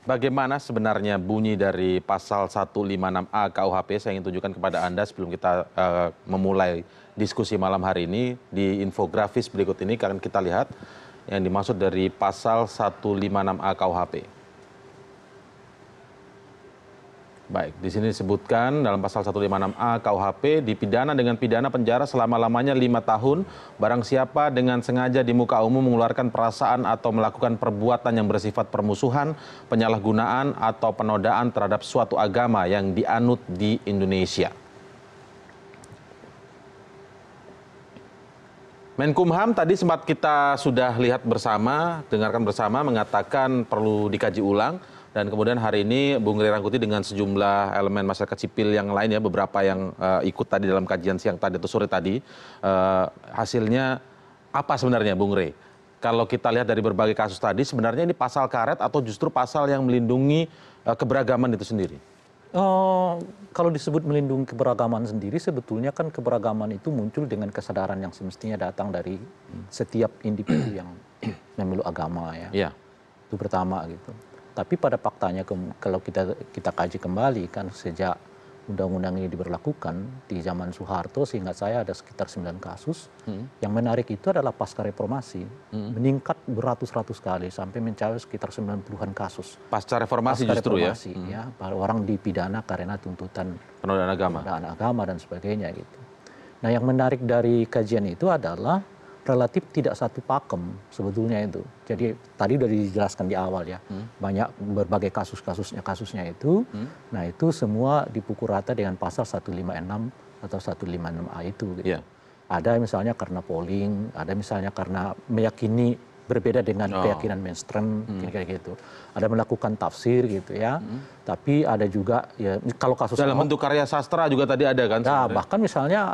Bagaimana sebenarnya bunyi dari pasal 156A KUHP? Saya ingin tunjukkan kepada Anda sebelum kita memulai diskusi malam hari ini. Di infografis berikut ini akan kita lihat yang dimaksud dari pasal 156A KUHP. Baik, di sini disebutkan dalam pasal 156A KUHP dipidana dengan pidana penjara selama-lamanya 5 tahun barang siapa dengan sengaja di muka umum mengeluarkan perasaan atau melakukan perbuatan yang bersifat permusuhan, penyalahgunaan atau penodaan terhadap suatu agama yang dianut di Indonesia. Menkumham tadi sempat kita sudah lihat bersama, dengarkan bersama, mengatakan perlu dikaji ulang. Dan kemudian hari ini Bung Rey Rangkuti dengan sejumlah elemen masyarakat sipil yang lain ya, beberapa yang ikut tadi dalam kajian siang tadi atau sore tadi, hasilnya apa sebenarnya Bung Rey? Kalau kita lihat dari berbagai kasus tadi, sebenarnya ini pasal karet atau justru pasal yang melindungi keberagaman itu sendiri? Kalau disebut melindungi keberagaman sendiri, sebetulnya kan keberagaman itu muncul dengan kesadaran yang semestinya datang dari setiap individu yang memeluk agama ya. Iya. Itu pertama gitu. Tapi pada faktanya kalau kita kaji kembali kan sejak undang-undang ini diberlakukan di zaman Soeharto sehingga saya ada sekitar 9 kasus. Yang menarik itu adalah pasca reformasi meningkat beratus-ratus kali sampai mencapai sekitar 90-an kasus. Pasca reformasi justru reformasi, ya. Orang dipidana karena tuntutan penodaan agama dan sebagainya gitu. Nah, yang menarik dari kajian itu adalah relatif tidak satu pakem sebetulnya itu. Jadi tadi sudah dijelaskan di awal ya, banyak berbagai kasusnya itu. Nah itu semua dipukul rata dengan pasal 156 atau 156A itu. Gitu. Yeah. Ada misalnya karena polling, ada misalnya karena meyakini berbeda dengan keyakinan mainstream, kayak gitu. Ada melakukan tafsir gitu ya. Tapi ada juga ya kalau kasus dalam bentuk karya sastra juga tadi ada kan? Nah, bahkan misalnya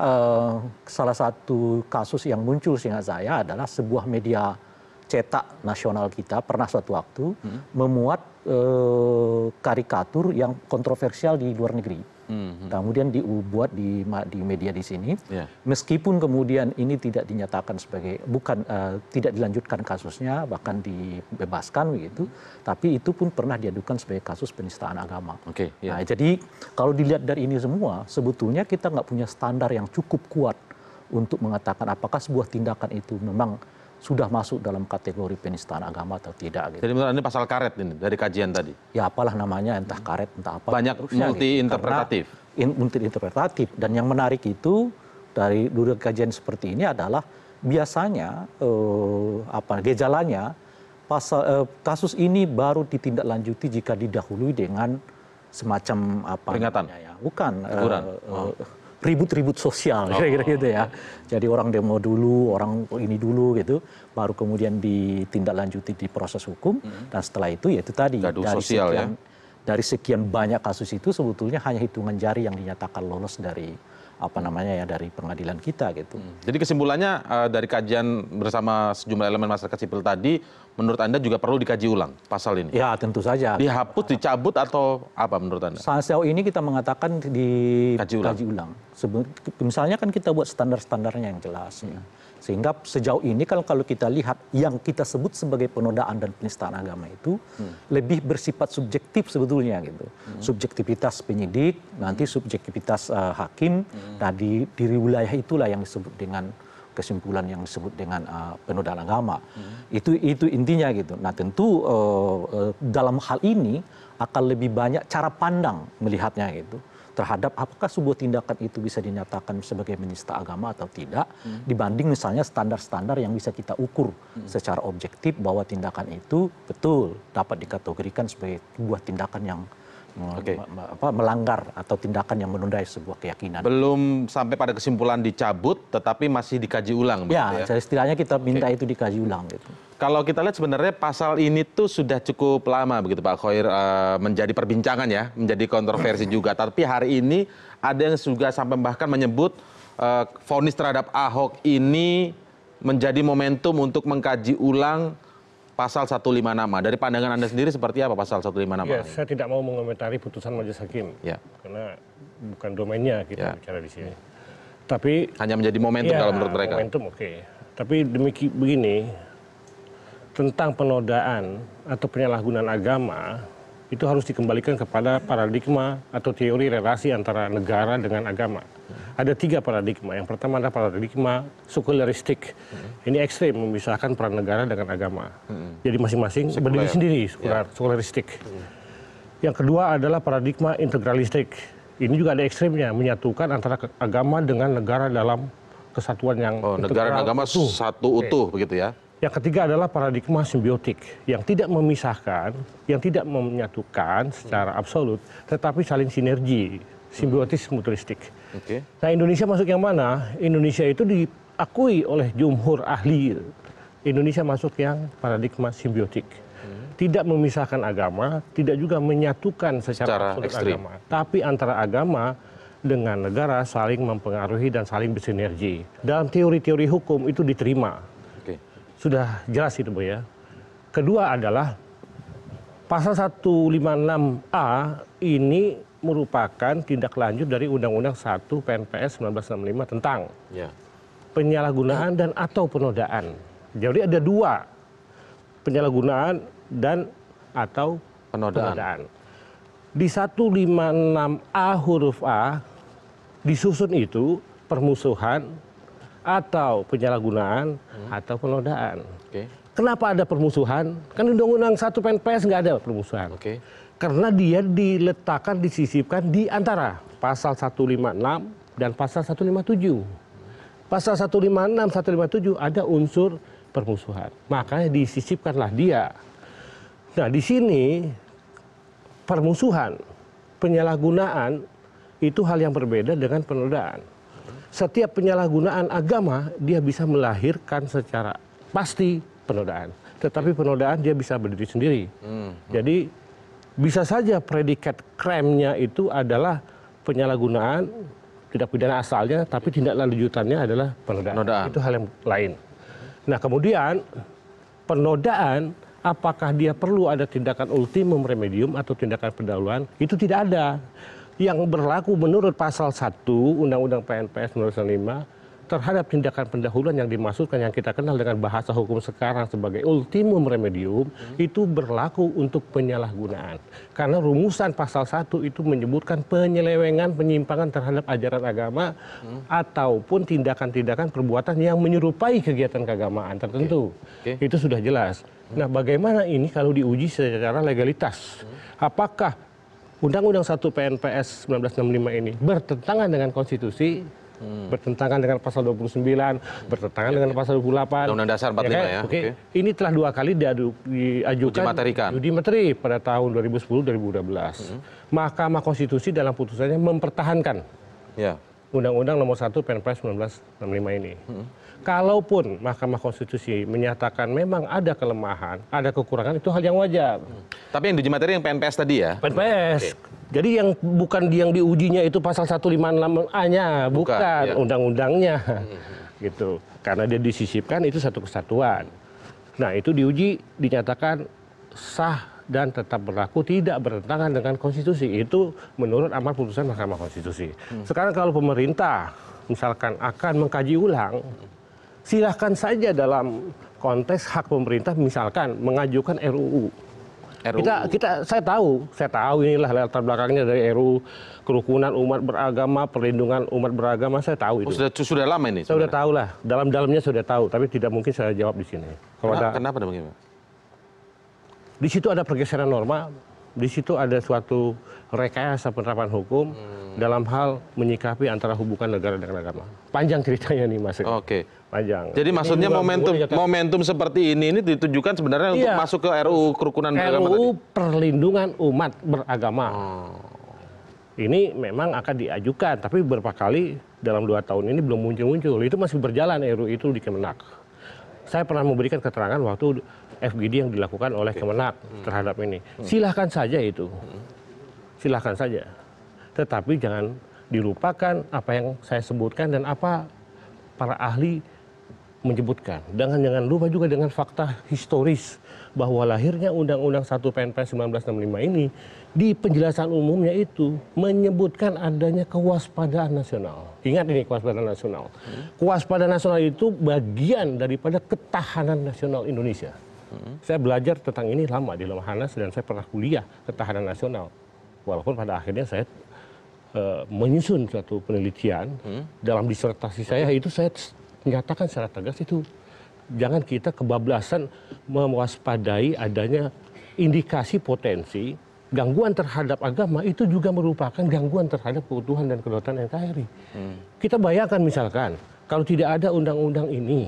salah satu kasus yang muncul seingat saya adalah sebuah media cetak nasional kita pernah suatu waktu memuat karikatur yang kontroversial di luar negeri. Kemudian dibuat di media di sini, meskipun kemudian ini tidak dinyatakan sebagai tidak dilanjutkan kasusnya, bahkan dibebaskan begitu, tapi itu pun pernah diadukan sebagai kasus penistaan agama. Nah, jadi kalau dilihat dari ini semua, sebetulnya kita nggak punya standar yang cukup kuat untuk mengatakan apakah sebuah tindakan itu memang sudah masuk dalam kategori penistaan agama atau tidak. Gitu. Jadi menurut Anda pasal karet ini dari kajian tadi? Ya apalah namanya, entah karet, entah apa. Banyak multi-interpretatif. Multi-interpretatif. Dan yang menarik itu dari dua kajian seperti ini adalah biasanya gejalanya kasus ini baru ditindaklanjuti jika didahului dengan semacam peringatan. Bukan. Ribut-ribut sosial, kira-kira gitu ya. Jadi orang demo dulu, orang ini dulu gitu, baru kemudian ditindaklanjuti di proses hukum, dan setelah itu ya itu tadi dari sekian banyak kasus itu sebetulnya hanya hitungan jari yang dinyatakan lolos dari dari pengadilan kita gitu. Jadi kesimpulannya dari kajian bersama sejumlah elemen masyarakat sipil tadi, menurut Anda juga perlu dikaji ulang pasal ini? Ya tentu saja. Dihapus, dicabut atau apa menurut Anda? Sejauh ini kita mengatakan dikaji ulang. Misalnya kan kita buat standar-standarnya yang jelas. Ya. Sehingga sejauh ini kalau kita lihat yang kita sebut sebagai penodaan dan penistaan agama itu lebih bersifat subjektif sebetulnya gitu. Subjektivitas penyidik, nanti subjektivitas hakim, nah di wilayah itulah yang disebut dengan kesimpulan yang disebut dengan penodaan agama. Itu intinya gitu. Nah tentu dalam hal ini akan lebih banyak cara pandang melihatnya gitu. Terhadap apakah sebuah tindakan itu bisa dinyatakan sebagai menista agama atau tidak, dibanding misalnya standar-standar yang bisa kita ukur secara objektif bahwa tindakan itu betul dapat dikategorikan sebagai sebuah tindakan yang melanggar atau tindakan yang menodai sebuah keyakinan. Belum sampai pada kesimpulan dicabut, tetapi masih dikaji ulang. Ya, istilahnya kita minta itu dikaji ulang gitu. Kalau kita lihat sebenarnya pasal ini tuh sudah cukup lama begitu Pak Khoir menjadi perbincangan ya, menjadi kontroversi juga. Tapi hari ini ada yang juga sampai bahkan menyebut vonis terhadap Ahok ini menjadi momentum untuk mengkaji ulang pasal 156. Dari pandangan Anda sendiri seperti apa pasal 156? Ya, saya tidak mau mengomentari putusan majelis hakim, karena bukan domainnya kita bicara di sini. Tapi hanya menjadi momentum kalau menurut mereka. Momentum Tapi begini, tentang penodaan atau penyalahgunaan agama itu harus dikembalikan kepada paradigma atau teori relasi antara negara dengan agama. Ada 3 paradigma. Yang pertama adalah paradigma sekularistik. Ini ekstrem, memisahkan peran negara dengan agama. Jadi masing-masing berdiri sendiri, sekularistik. Yang kedua adalah paradigma integralistik. Ini juga ada ekstremnya, menyatukan antara agama dengan negara dalam kesatuan yang negara dan agama satu utuh begitu ya. Yang ketiga adalah paradigma simbiotik yang tidak memisahkan, yang tidak menyatukan secara absolut, tetapi saling sinergi, simbiotis mutualistik. Nah, Indonesia masuk yang mana? Indonesia itu diakui oleh jumhur ahli. Indonesia masuk yang paradigma simbiotik. Tidak memisahkan agama, tidak juga menyatukan secara absolut agama, tapi antara agama dengan negara saling mempengaruhi dan saling bersinergi. Dalam teori-teori hukum itu diterima. Sudah jelas itu, Bu ya. Kedua adalah pasal 156A ini merupakan tindak lanjut dari Undang-Undang 1 PNPS 1965 tentang penyalahgunaan dan atau penodaan. Jadi ada 2, penyalahgunaan dan atau penodaan. Di 156A huruf A disusun itu permusuhan atau penyalahgunaan atau penodaan. Kenapa ada permusuhan? Kan Undang-Undang 1 PNPS nggak ada permusuhan. Karena dia diletakkan, disisipkan di antara pasal 156 dan pasal 157. Pasal 156, 157 ada unsur permusuhan. Makanya disisipkanlah dia. Nah, di sini permusuhan, penyalahgunaan itu hal yang berbeda dengan penodaan. Setiap penyalahgunaan agama dia bisa melahirkan secara pasti penodaan. Tetapi penodaan dia bisa berdiri sendiri. Jadi bisa saja predikat krimnya itu adalah penyalahgunaan tindak pidana asalnya, tapi tindak lanjutannya adalah penodaan. Itu hal yang lain. Nah, kemudian penodaan, apakah dia perlu ada tindakan ultimum remedium atau tindakan pendahuluan? Itu tidak ada. Yang berlaku menurut pasal 1 Undang-Undang PNPS 1965 terhadap tindakan pendahuluan yang dimaksudkan, yang kita kenal dengan bahasa hukum sekarang sebagai ultimum remedium, itu berlaku untuk penyalahgunaan. Karena rumusan pasal 1 itu menyebutkan penyelewengan, penyimpangan terhadap ajaran agama ataupun tindakan-tindakan perbuatan yang menyerupai kegiatan keagamaan tertentu. Itu sudah jelas. Nah, bagaimana ini kalau diuji secara legalitas? Apakah Undang-Undang 1 PNPS 1965 ini bertentangan dengan konstitusi, bertentangan dengan pasal 29, bertentangan dengan pasal 28. Undang-Undang Dasar 45 ya. Ini telah 2 kali diajukan uji materi pada tahun 2010-2012. Mahkamah Konstitusi dalam putusannya mempertahankan Undang-Undang Nomor 1 PNPS 1965 ini. Kalaupun Mahkamah Konstitusi menyatakan memang ada kelemahan, ada kekurangan, itu hal yang wajar. Tapi yang diuji materi yang PNPS tadi ya? PNPS. Jadi yang bukan yang diujinya itu pasal 156A-nya, bukan undang-undangnya. Gitu. Karena dia disisipkan itu satu kesatuan. Nah, itu diuji dinyatakan sah dan tetap berlaku, tidak bertentangan dengan konstitusi. Itu menurut amar putusan Mahkamah Konstitusi. Sekarang kalau pemerintah misalkan akan mengkaji ulang, silahkan saja dalam konteks hak pemerintah misalkan mengajukan RUU. Saya tahu inilah latar belakangnya dari RUU kerukunan umat beragama, perlindungan umat beragama, saya tahu itu. Sudah lama ini? Saya sudah tahu lah, dalamnya sudah tahu, tapi tidak mungkin saya jawab di sini. Kenapa demikian? Di situ ada pergeseran norma, di situ ada suatu rekayasa penerapan hukum dalam hal menyikapi antara hubungan negara dengan agama. Panjang ceritanya nih, Mas. Panjang. Jadi maksudnya momentum seperti ini ditujukan sebenarnya untuk masuk ke RUU kerukunan beragama tadi? RUU perlindungan umat beragama. Ini memang akan diajukan, tapi beberapa kali dalam 2 tahun ini belum muncul-muncul. Itu masih berjalan RUU itu di Kemenak. Saya pernah memberikan keterangan waktu FGD yang dilakukan oleh Kemenak terhadap ini. Silahkan saja itu. Silahkan saja. Tetapi jangan dilupakan apa yang saya sebutkan dan apa para ahli menyebutkan. Jangan lupa juga dengan fakta historis bahwa lahirnya Undang-Undang 1 PNPS 1965 ini di penjelasan umumnya itu menyebutkan adanya kewaspadaan nasional. Ingat ini, kewaspadaan nasional. Kewaspadaan nasional itu bagian daripada ketahanan nasional Indonesia. Saya belajar tentang ini lama di Lemhanas dan saya pernah kuliah ketahanan nasional. Walaupun pada akhirnya saya menyusun suatu penelitian dalam disertasi saya itu saya menyatakan secara tegas itu jangan kita kebablasan mewaspadai adanya indikasi potensi gangguan terhadap agama itu juga merupakan gangguan terhadap keutuhan dan kedaulatan NKRI. Kita bayangkan misalkan kalau tidak ada undang-undang ini,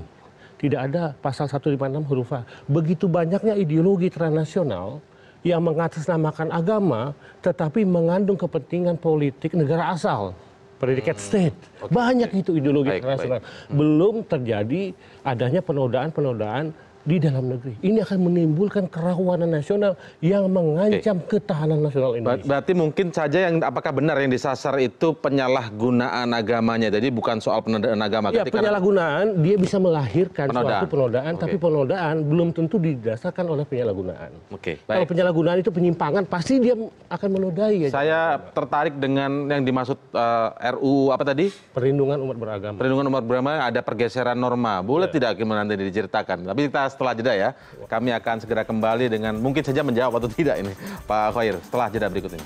tidak ada pasal 156 huruf A, begitu banyaknya ideologi transnasional yang mengatasnamakan agama tetapi mengandung kepentingan politik negara asal, predikat state. Banyak itu ideologi internasional. Belum terjadi adanya penodaan-penodaan di dalam negeri. Ini akan menimbulkan kerawanan nasional yang mengancam ketahanan nasional Indonesia. Berarti mungkin saja yang apakah benar yang disasar itu penyalahgunaan agamanya. Jadi bukan soal penodaan agama. Ya, penyalahgunaan dia bisa melahirkan suatu penodaan, tapi penodaan belum tentu didasarkan oleh penyalahgunaan. Kalau penyalahgunaan itu penyimpangan, pasti dia akan menodai. Saya tertarik dengan yang dimaksud RUU apa tadi? Perlindungan umat beragama. Perlindungan umat beragama, ada pergeseran norma. Boleh tidak nanti diceritakan? Tapi kita setelah jeda ya, kami akan segera kembali dengan mungkin saja menjawab atau tidak ini Pak Khair setelah jeda berikut ini.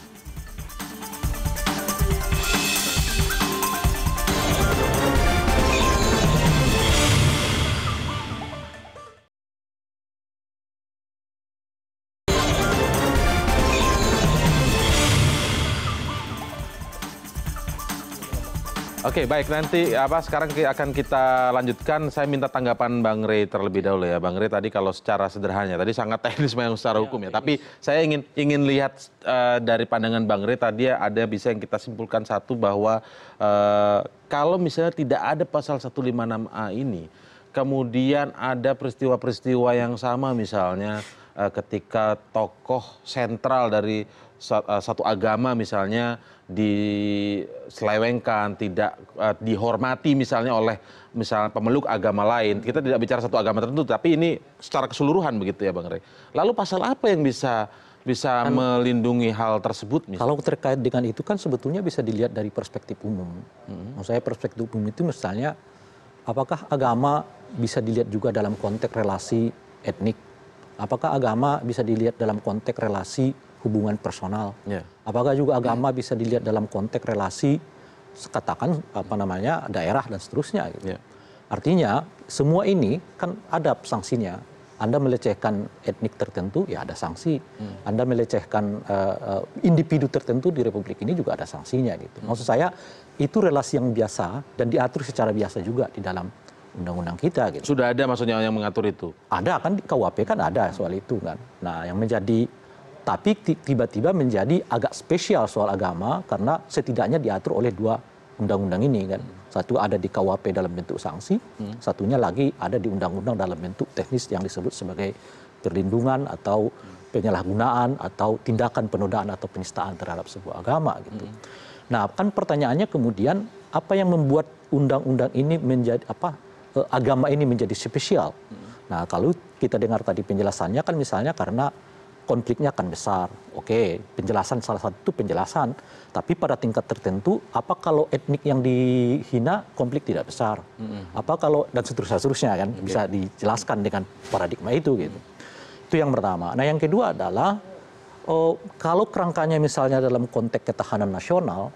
Oke, baik, nanti sekarang akan kita lanjutkan. Saya minta tanggapan Bang Rey terlebih dahulu ya. Bang Rey tadi kalau secara sederhana, tadi sangat teknis memang secara hukum ya. Tapi saya ingin lihat dari pandangan Bang Rey tadi ada bisa yang kita simpulkan satu bahwa kalau misalnya tidak ada pasal 156A ini, kemudian ada peristiwa-peristiwa yang sama misalnya ketika tokoh sentral dari satu agama misalnya diselewengkan, tidak dihormati misalnya oleh misalnya pemeluk agama lain. Kita tidak bicara satu agama tertentu, tapi ini secara keseluruhan begitu ya Bang Rey. Lalu pasal apa yang bisa melindungi hal tersebut? Misalnya? Kalau terkait dengan itu kan sebetulnya bisa dilihat dari perspektif umum. Maksud saya perspektif umum itu misalnya apakah agama bisa dilihat juga dalam konteks relasi etnik? Apakah agama bisa dilihat dalam konteks relasi hubungan personal? Apakah juga agama bisa dilihat dalam konteks relasi katakan daerah dan seterusnya gitu. Artinya semua ini kan ada sanksinya. Anda melecehkan etnik tertentu ya ada sanksi. Anda melecehkan individu tertentu di Republik ini juga ada sanksinya gitu. Maksud saya itu relasi yang biasa dan diatur secara biasa juga di dalam undang-undang kita gitu. Sudah ada maksudnya yang mengatur itu? Ada kan di KUHP kan ada soal itu kan. Nah yang menjadi tapi tiba-tiba menjadi agak spesial soal agama karena setidaknya diatur oleh dua undang-undang ini kan. Satu ada di KUHP dalam bentuk sanksi, satunya lagi ada di undang-undang dalam bentuk teknis yang disebut sebagai perlindungan atau penyalahgunaan atau tindakan penodaan atau penistaan terhadap sebuah agama gitu. Nah, kan pertanyaannya kemudian apa yang membuat undang-undang ini menjadi agama ini menjadi spesial? Nah, kalau kita dengar tadi penjelasannya kan misalnya karena konfliknya akan besar. Oke, penjelasan salah satu itu penjelasan. Tapi pada tingkat tertentu, apa kalau etnik yang dihina konflik tidak besar? Apa kalau dan seterusnya kan bisa dijelaskan dengan paradigma itu gitu. Itu yang pertama. Nah, yang kedua adalah kalau kerangkanya misalnya dalam konteks ketahanan nasional,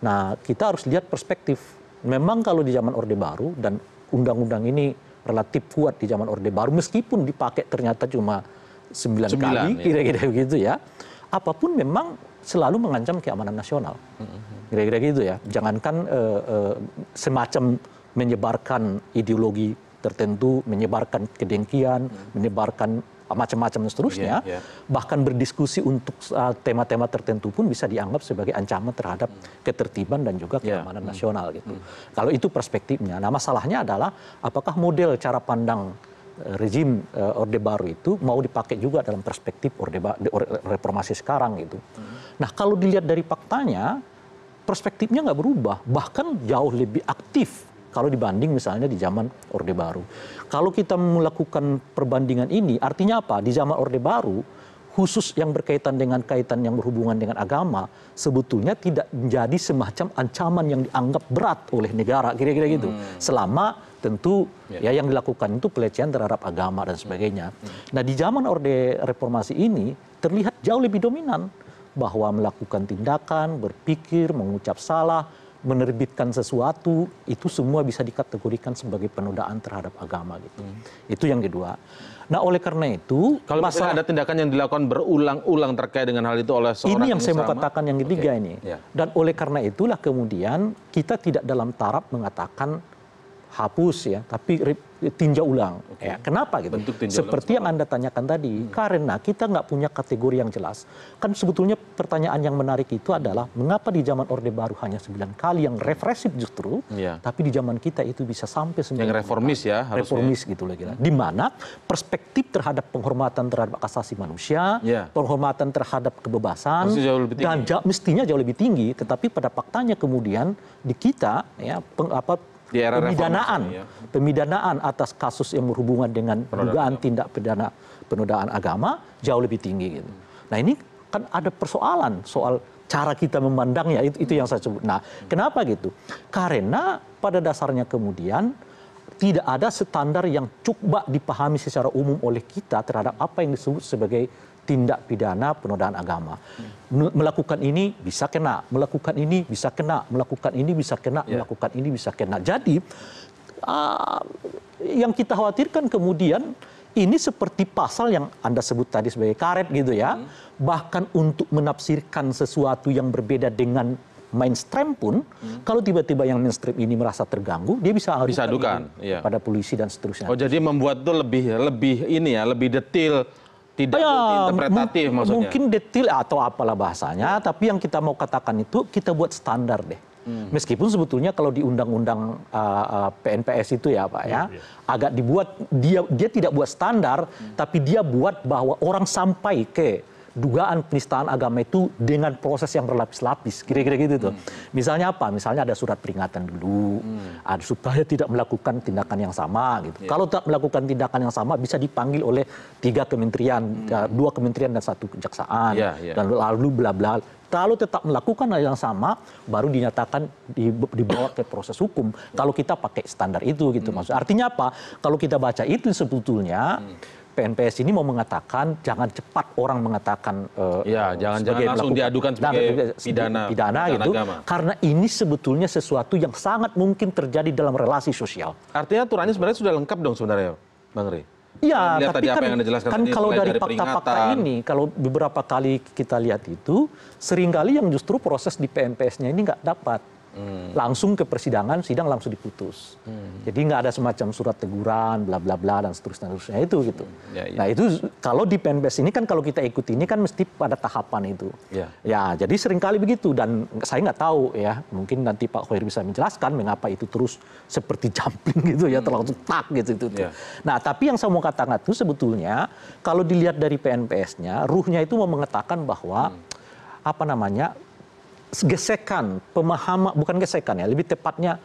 nah kita harus lihat perspektif. Memang kalau di zaman Orde Baru dan undang-undang ini relatif kuat di zaman Orde Baru meskipun dipakai ternyata cuma 9 kali kira-kira begitu ya. Apapun memang selalu mengancam keamanan nasional. Kira-kira gitu ya. Jangankan semacam menyebarkan ideologi tertentu, menyebarkan kedengkian, menyebarkan macam-macam dan seterusnya, bahkan berdiskusi untuk tema-tema tertentu pun bisa dianggap sebagai ancaman terhadap ketertiban dan juga keamanan nasional gitu. Kalau itu perspektifnya. Nah, masalahnya adalah apakah model cara pandang rezim Orde Baru itu mau dipakai juga dalam perspektif reformasi sekarang gitu. Nah, kalau dilihat dari faktanya, perspektifnya nggak berubah, bahkan jauh lebih aktif kalau dibanding misalnya di zaman Orde Baru. Kalau kita melakukan perbandingan ini, artinya apa? Di zaman Orde Baru, khusus yang berkaitan dengan kaitan yang berhubungan dengan agama, sebetulnya tidak menjadi semacam ancaman yang dianggap berat oleh negara, kira-kira gitu. Selama tentu ya yang dilakukan itu pelecehan terhadap agama dan sebagainya. Nah di zaman Orde Reformasi ini terlihat jauh lebih dominan bahwa melakukan tindakan, berpikir, mengucap salah, menerbitkan sesuatu, itu semua bisa dikategorikan sebagai penodaan terhadap agama gitu. Itu yang kedua. Nah oleh karena itu, kalau misalnya ada tindakan yang dilakukan berulang-ulang terkait dengan hal itu oleh seorang ini yang saya mau katakan yang ketiga ini. Dan oleh karena itulah kemudian kita tidak dalam taraf mengatakan hapus ya, tapi tinjau ulang. Ya, kenapa gitu? Seperti yang Anda tanyakan tadi, karena kita nggak punya kategori yang jelas. Kan sebetulnya pertanyaan yang menarik itu adalah mengapa di zaman Orde Baru hanya 9 kali yang represif justru, tapi di zaman kita itu bisa sampai 9 yang reformis ya, reformis gitu loh kira. Di mana perspektif terhadap penghormatan terhadap hak asasi manusia, penghormatan terhadap kebebasan dan mestinya jauh lebih tinggi, tetapi pada faktanya kemudian di kita ya di era pemidanaan atas kasus yang berhubungan dengan dugaan tindak pidana penodaan agama jauh lebih tinggi gitu. Nah ini kan ada persoalan soal cara kita memandangnya, itu yang saya sebut. Nah kenapa gitu? Karena pada dasarnya kemudian tidak ada standar yang coba dipahami secara umum oleh kita terhadap apa yang disebut sebagai tindak pidana penodaan agama. Melakukan ini bisa kena, melakukan ini bisa kena, melakukan ini bisa kena, melakukan ini bisa kena. Jadi yang kita khawatirkan kemudian ini seperti pasal yang Anda sebut tadi sebagai karet gitu ya. Bahkan untuk menafsirkan sesuatu yang berbeda dengan mainstream pun, kalau tiba-tiba yang mainstream ini merasa terganggu, dia bisa adukan pada polisi dan seterusnya. Oh jadi membuat itu lebih detail. Tidak interpretatif maksudnya. Mungkin detail atau apalah bahasanya, tapi yang kita mau katakan itu kita buat standar deh. Meskipun sebetulnya kalau di undang-undang PNPS itu ya Pak ya, agak dibuat dia tidak buat standar, tapi dia buat bahwa orang sampai ke dugaan penistaan agama itu dengan proses yang berlapis-lapis, kira-kira gitu tuh. Misalnya apa? Misalnya ada surat peringatan dulu, supaya tidak melakukan tindakan yang sama gitu. Kalau tak melakukan tindakan yang sama bisa dipanggil oleh 3 kementerian, 2 kementerian dan 1 kejaksaan, dan lalu bla bla. Kalau tetap melakukan hal yang sama, baru dinyatakan dibawa ke proses hukum. Kalau kita pakai standar itu gitu maksudnya. Artinya apa? Kalau kita baca itu sebetulnya PNPS ini mau mengatakan jangan cepat orang mengatakan jangan langsung diadukan sebagai pidana gitu agama. Karena ini sebetulnya sesuatu yang sangat mungkin terjadi dalam relasi sosial. Artinya aturannya sebenarnya sudah lengkap dong sebenarnya Bang Rey. Iya, tapi kan kalau dari fakta-fakta ini, kalau beberapa kali kita lihat itu, seringkali yang justru proses di PNPS-nya ini nggak dapat. Langsung ke persidangan, sidang langsung diputus. Jadi nggak ada semacam surat teguran, bla bla bla dan seterusnya itu gitu. Nah itu kalau di PNPS ini kan kalau kita ikut ini kan mesti pada tahapan itu. Ya jadi seringkali begitu dan saya nggak tahu ya, mungkin nanti Pak Khoir bisa menjelaskan mengapa itu terus seperti jumping gitu ya, terlalu tak gitu. Nah tapi yang saya mau katakan itu sebetulnya kalau dilihat dari PNPS-nya, ruhnya itu mau mengatakan bahwa gesekan, pemahaman, bukan gesekan ya, lebih tepatnya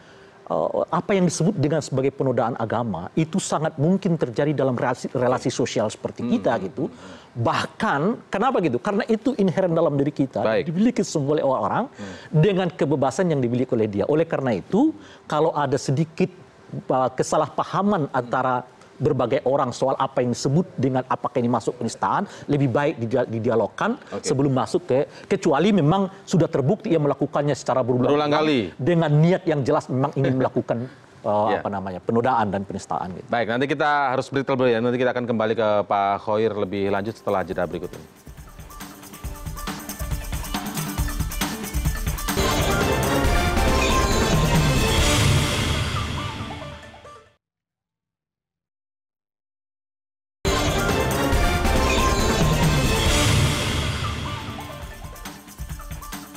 apa yang disebut dengan sebagai penodaan agama itu sangat mungkin terjadi dalam relasi sosial seperti kita gitu. Bahkan, kenapa gitu? Karena itu inherent dalam diri kita, dimiliki semua oleh orang dengan kebebasan yang dimiliki oleh dia. Oleh karena itu, kalau ada sedikit kesalahpahaman antara berbagai orang soal apa yang disebut dengan apakah ini masuk penistaan, lebih baik didialogkan sebelum masuk kecuali memang sudah terbukti ia melakukannya secara berulang kali dengan niat yang jelas memang ingin melakukan penodaan dan penistaan gitu. Baik, nanti kita harus break terlebih dahulu ya. Nanti kita akan kembali ke Pak Khoir lebih lanjut setelah jeda berikut ini.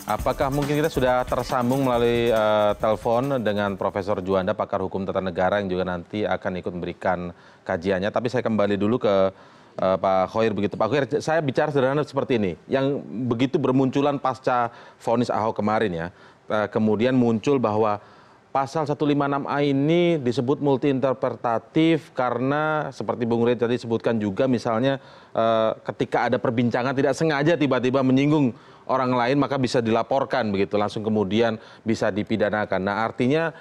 Apakah mungkin kita sudah tersambung melalui telepon dengan Profesor Juanda, pakar hukum tata negara yang juga nanti akan ikut memberikan kajiannya. Tapi saya kembali dulu ke Pak Khoir begitu. Pak Khoir, saya bicara sederhana seperti ini. Yang begitu bermunculan pasca vonis Ahok kemarin ya. Kemudian muncul bahwa pasal 156A ini disebut multi interpretatif karena seperti Bung Rey tadi sebutkan juga misalnya ketika ada perbincangan tidak sengaja tiba-tiba menyinggung orang lain maka bisa dilaporkan begitu langsung kemudian bisa dipidanakan. Nah artinya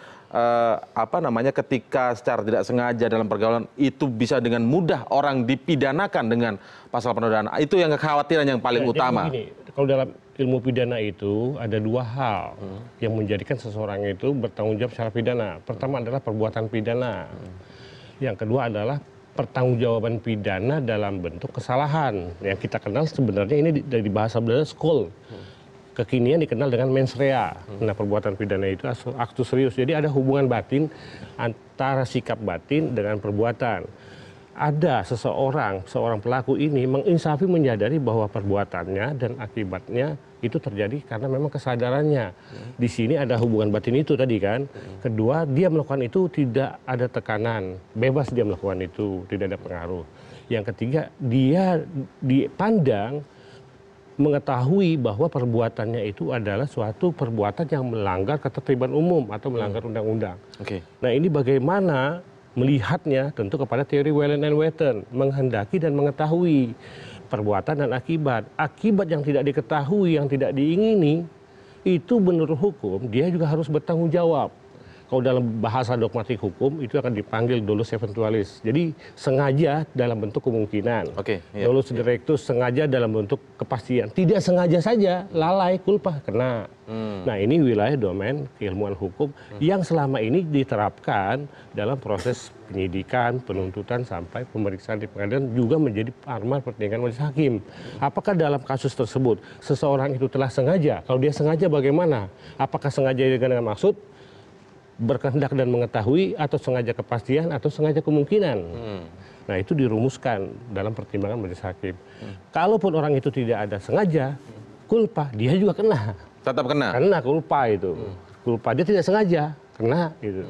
ketika secara tidak sengaja dalam pergaulan itu bisa dengan mudah orang dipidanakan dengan pasal penodaan. Itu yang kekhawatiran yang paling utama. Begini, kalau dalam ilmu pidana itu ada dua hal yang menjadikan seseorang itu bertanggung jawab secara pidana. Pertama adalah perbuatan pidana. Yang kedua adalah pertanggungjawaban pidana dalam bentuk kesalahan. Yang kita kenal sebenarnya ini dari bahasa Belanda skol. Kekinian dikenal dengan mens rea. Nah, perbuatan pidana itu aktus serius. Jadi ada hubungan batin antara sikap batin dengan perbuatan. Ada seorang pelaku ini menginsafi menyadari bahwa perbuatannya dan akibatnya itu terjadi karena memang kesadarannya. Di sini ada hubungan batin itu tadi kan. Kedua, dia melakukan itu tidak ada tekanan, bebas dia melakukan itu, tidak ada pengaruh. Yang ketiga, dia dipandang mengetahui bahwa perbuatannya itu adalah suatu perbuatan yang melanggar ketertiban umum atau melanggar undang-undang. Nah, ini bagaimana melihatnya tentu kepada teori Whelan and Wheaton, menghendaki dan mengetahui perbuatan dan akibat. Akibat yang tidak diketahui, yang tidak diingini, itu menurut hukum dia juga harus bertanggung jawab. Kalau dalam bahasa dogmatik hukum itu akan dipanggil dolus eventualis. Jadi sengaja dalam bentuk kemungkinan. Dolus directus sengaja dalam bentuk kepastian. Tidak sengaja saja, lalai, culpa, kena. Nah, ini wilayah domain keilmuan hukum yang selama ini diterapkan dalam proses penyidikan, penuntutan sampai pemeriksaan di pengadilan juga menjadi amal pertimbangan majelis hakim. Apakah dalam kasus tersebut seseorang itu telah sengaja? Kalau dia sengaja bagaimana? Apakah sengaja dengan maksud berkehendak dan mengetahui, atau sengaja kepastian, atau sengaja kemungkinan? Nah, itu dirumuskan dalam pertimbangan majelis hakim. Kalaupun orang itu tidak ada sengaja, culpa, dia juga kena. Tetap kena? Kena culpa itu. Culpa, dia tidak sengaja, kena gitu.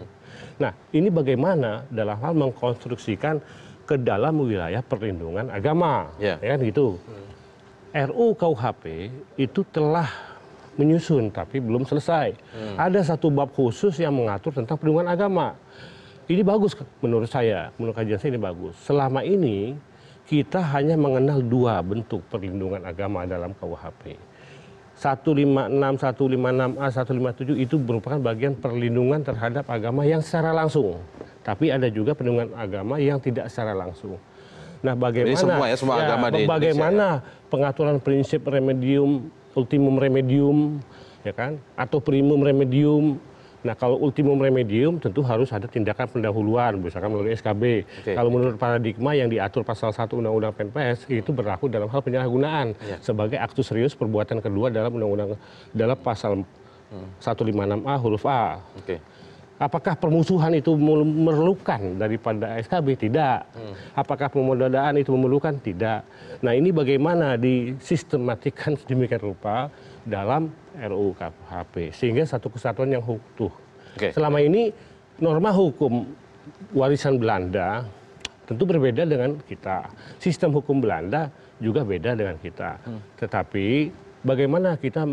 Nah, ini bagaimana dalam hal mengkonstruksikan ke dalam wilayah perlindungan agama. Ya kan gitu. RUU KUHP itu telah menyusun tapi belum selesai. Ada satu bab khusus yang mengatur tentang perlindungan agama. Ini bagus menurut saya, menurut kajian saya ini bagus. Selama ini kita hanya mengenal dua bentuk perlindungan agama dalam KUHP. 156, 156A, 157 itu merupakan bagian perlindungan terhadap agama yang secara langsung. Tapi ada juga perlindungan agama yang tidak secara langsung. Nah, bagaimana pengaturan prinsip remedium, ultimum remedium, ya kan, atau primum remedium. Nah, kalau ultimum remedium tentu harus ada tindakan pendahuluan, misalkan melalui SKB. Kalau menurut paradigma yang diatur pasal 1 Undang-Undang PNPS itu berlaku dalam hal penyalahgunaan sebagai aktus serius perbuatan kedua dalam undang-undang dalam pasal 156A huruf A. Apakah permusuhan itu memerlukan daripada SKB? Tidak. Apakah pemodadaan itu memerlukan? Tidak. Nah, ini bagaimana disistematikan sedemikian rupa dalam RUU KUHP sehingga satu kesatuan yang utuh. Selama ini norma hukum warisan Belanda tentu berbeda dengan kita. Sistem hukum Belanda juga beda dengan kita. Tetapi bagaimana kita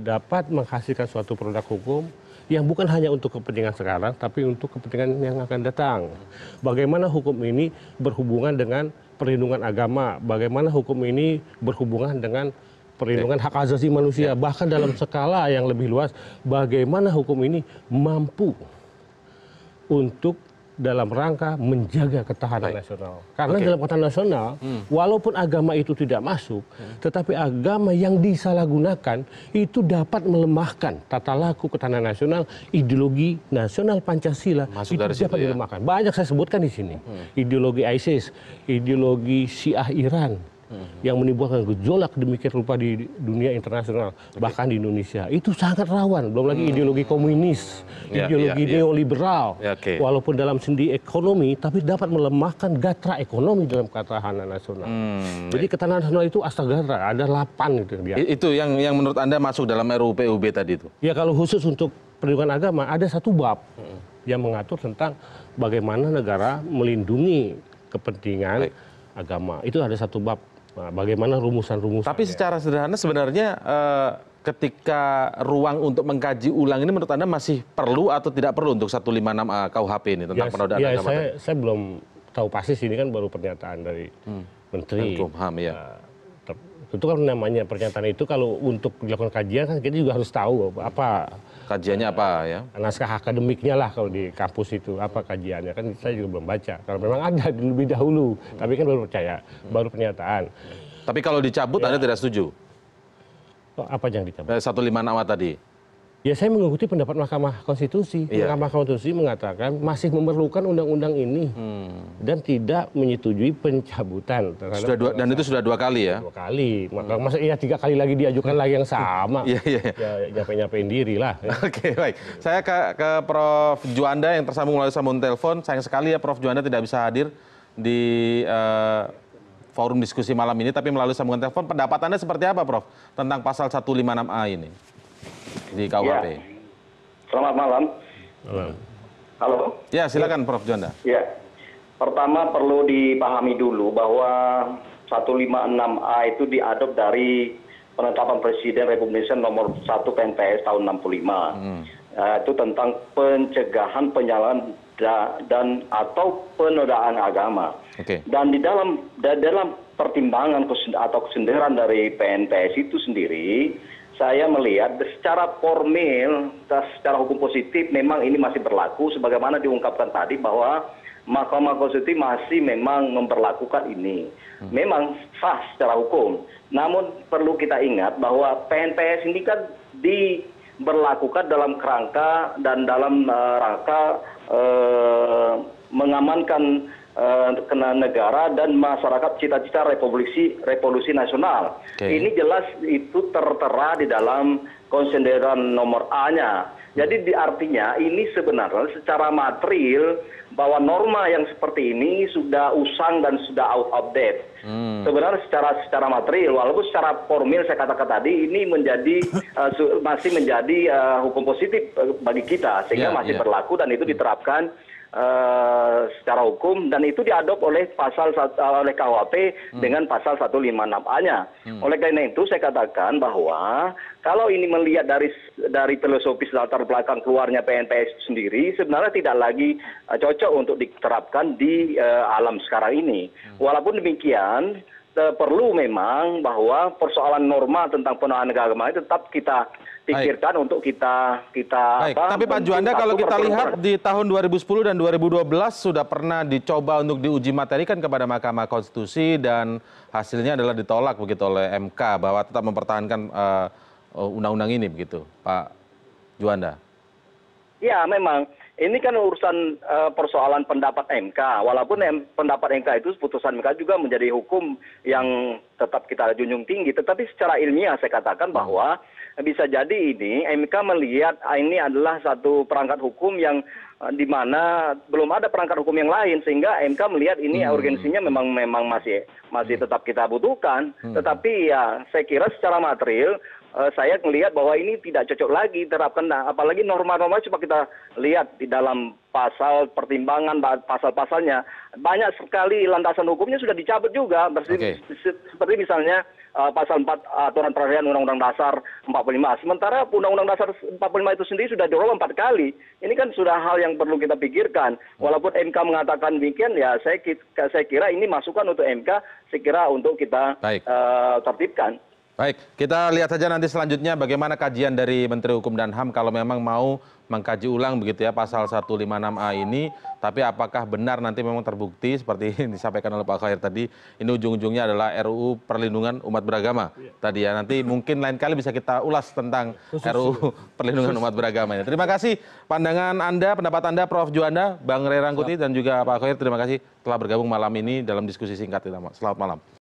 dapat menghasilkan suatu produk hukum yang bukan hanya untuk kepentingan sekarang, tapi untuk kepentingan yang akan datang. Bagaimana hukum ini berhubungan dengan perlindungan agama, bagaimana hukum ini berhubungan dengan perlindungan hak asasi manusia, bahkan dalam skala yang lebih luas, bagaimana hukum ini mampu untuk dalam rangka menjaga ketahanan nasional. Karena dalam ketahanan nasional, walaupun agama itu tidak masuk, tetapi agama yang disalahgunakan itu dapat melemahkan tata laku ketahanan nasional, ideologi nasional Pancasila itu dapat dilemahkan. Banyak saya sebutkan di sini. Ideologi ISIS, ideologi Syiah Iran, yang menimbulkan gejolak demikian rupa di dunia internasional, bahkan di Indonesia. Itu sangat rawan. Belum lagi ideologi komunis, ideologi neoliberal. Walaupun dalam sendi ekonomi, tapi dapat melemahkan gatra ekonomi dalam ketahanan nasional. Jadi ketahanan nasional itu astaga, ada 8 gitu. Itu yang menurut Anda masuk dalam RUU PUB tadi itu? Ya, kalau khusus untuk perlindungan agama, ada satu bab yang mengatur tentang bagaimana negara melindungi kepentingan agama. Itu ada satu bab. Nah, bagaimana rumusan-rumusan. Tapi secara sederhana sebenarnya ketika ruang untuk mengkaji ulang ini menurut Anda masih perlu atau tidak perlu untuk 156A KUHP ini tentang penodaan agama? Saya belum tahu pasti, ini kan baru pernyataan dari Menteri. Tentu kan namanya pernyataan itu kalau untuk dilakukan kajian kan kita juga harus tahu apa kajiannya apa ya? naskah akademiknya lah kalau di kampus itu apa kajiannya, kan saya juga belum baca. Kalau memang ada lebih dahulu, tapi kan baru percaya, baru pernyataan. Tapi kalau dicabut Anda tidak setuju? Apa yang dicabut? 156 tadi. Ya saya mengikuti pendapat Mahkamah Konstitusi. Mahkamah Konstitusi mengatakan masih memerlukan undang-undang ini dan tidak menyetujui pencabutan terhadap Dan itu sudah 2 kali ya? 2 kali. Masa iya 3 kali lagi diajukan lagi yang sama. Ya nyapain diri lah. Oke, baik. Saya ke Prof. Juanda yang tersambung melalui sambungan telepon. Sayang sekali ya Prof. Juanda tidak bisa hadir di forum diskusi malam ini, tapi melalui sambungan telepon. Pendapat Anda seperti apa, Prof, tentang pasal 156A ini di KUHP? Ya. Selamat malam. Halo? Ya, silakan Prof. Juanda. Ya. Pertama perlu dipahami dulu bahwa 156A itu diadop dari penetapan Presiden Republik Indonesia nomor 1 PNPS tahun 65. Itu tentang pencegahan penyalahan dan atau penodaan agama. Dan di dalam pertimbangan atau kesenderan dari PNPS itu sendiri, saya melihat secara formil, secara hukum positif memang ini masih berlaku sebagaimana diungkapkan tadi bahwa Mahkamah Konstitusi masih memang memperlakukan ini. Memang sah secara hukum. Namun perlu kita ingat bahwa PNPS ini kan diberlakukan dalam kerangka dan dalam rangka mengamankan negara dan masyarakat cita-cita revolusi nasional. Ini jelas itu tertera di dalam konsideran nomor A-nya. Jadi artinya ini sebenarnya secara material bahwa norma yang seperti ini sudah usang dan sudah out of date. Sebenarnya secara material, walaupun secara formil saya katakan tadi ini masih menjadi hukum positif bagi kita sehingga masih berlaku dan itu diterapkan secara hukum dan itu diadop oleh oleh KUHP dengan pasal 156A-nya. Oleh karena itu saya katakan bahwa kalau ini melihat dari filosofis latar belakang keluarnya PNPS itu sendiri sebenarnya tidak lagi cocok untuk diterapkan di alam sekarang ini. Walaupun demikian perlu memang bahwa persoalan norma tentang penodaan agama itu tetap kita pikirkan untuk kita Baik. Tapi Pak Juanda, kalau kita lihat di tahun 2010 dan 2012 sudah pernah dicoba untuk diuji materi kan kepada Mahkamah Konstitusi dan hasilnya adalah ditolak begitu oleh MK bahwa tetap mempertahankan undang-undang ini begitu, Pak Juanda. Ya, memang ini kan urusan persoalan pendapat MK. Walaupun pendapat MK itu putusan MK juga menjadi hukum yang tetap kita junjung tinggi. Tetapi secara ilmiah saya katakan bahwa bisa jadi ini MK melihat ini adalah satu perangkat hukum yang di mana belum ada perangkat hukum yang lain sehingga MK melihat ini urgensinya memang masih tetap kita butuhkan. Tetapi ya saya kira secara material saya melihat bahwa ini tidak cocok lagi terapkan, apalagi norma-norma coba kita lihat di dalam pasal pertimbangan pasal-pasalnya banyak sekali landasan hukumnya sudah dicabut juga seperti misalnya pasal 4 aturan peradilan Undang-Undang Dasar 45. Sementara Undang-Undang Dasar 45 itu sendiri sudah dirubah 4 kali. Ini kan sudah hal yang perlu kita pikirkan. Walaupun MK mengatakan demikian, ya saya kira ini masukan untuk MK, saya kira untuk kita tertibkan. Baik, kita lihat saja nanti selanjutnya bagaimana kajian dari Menteri Hukum dan HAM kalau memang mau mengkaji ulang begitu ya pasal 156A ini, tapi apakah benar nanti memang terbukti seperti yang disampaikan oleh Pak Khair tadi, ini ujung-ujungnya adalah RUU Perlindungan Umat Beragama tadi ya, nanti mungkin lain kali bisa kita ulas tentang RUU Perlindungan Umat Beragama ini. Terima kasih pandangan Anda, pendapat Anda Prof. Juanda, Bang Ray Rangkuti dan juga Pak Khair, terima kasih telah bergabung malam ini dalam diskusi singkat. Selamat malam.